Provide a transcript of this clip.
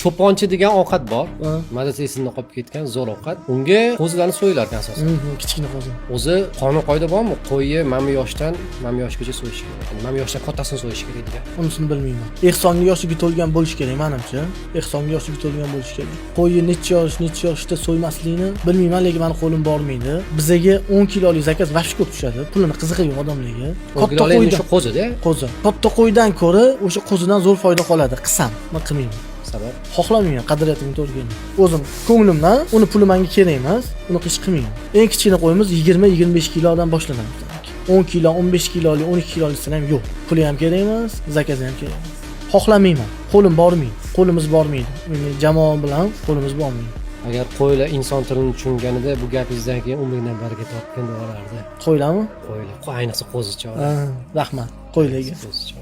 Cho'ponchi degan ovqat bor. Ha. Mazasi esimda qolib ketgan zo'r ovqat. Unga qo'zilarni so'yilar ekan asosan. Kichkina qo'zi. O'zi qonun qoida bormi? Qo'yni mana yoshdan mana yoshgacha so'yish kerak. Ya'ni mana yoshdan kattasini so'yish kerak degan. Unisini bilmayman. Ehsonga yoshiga to'lgan bo'lish kerak menimcha. Ehsonga yoshiga to'lgan bo'lish kerak. Qo'yni necha yoshda so'ymaslikni bilmayman, lekin meni qo'lim bormaydi. Bizaga 10 kilolik zakaz vaqt ko'p tushadi. Pulini qiziqagan odamlarga. Katta qo'ydan shu qo'zida. Qo'zi. Katta qo'ydan ko'ra o'sha qo'zidan zo'r foyda qoladi. Qisam, men qilmayman. Sabab Xohlamayman qadriyatimni to'g'ri. O'zim ko'nglimdan uni puli menga kerak emas, uni ish qilmayman. Eng kichkina qo'yimiz 20-25 kilodan boshlanadi. 10 kilo, 15 kilolik, 12 kilolik ham yo'q. Puli ham kerak emas, zakazi ham kerak emas. Xohlamayman. Qo'lim bormaydi. Qo'limiz bormaydi. Ya'ni jamoa bilan qo'limiz bormaydi. agar qo'ylar inson tilini tushunganida bu gapingizdan keyin umringdan baraka topgan deb olardi. Qo'ylarmi? Qo'ylar, ayniqsa qo'zicha. Rahmat. Qo'ylarga. Qo'zicha.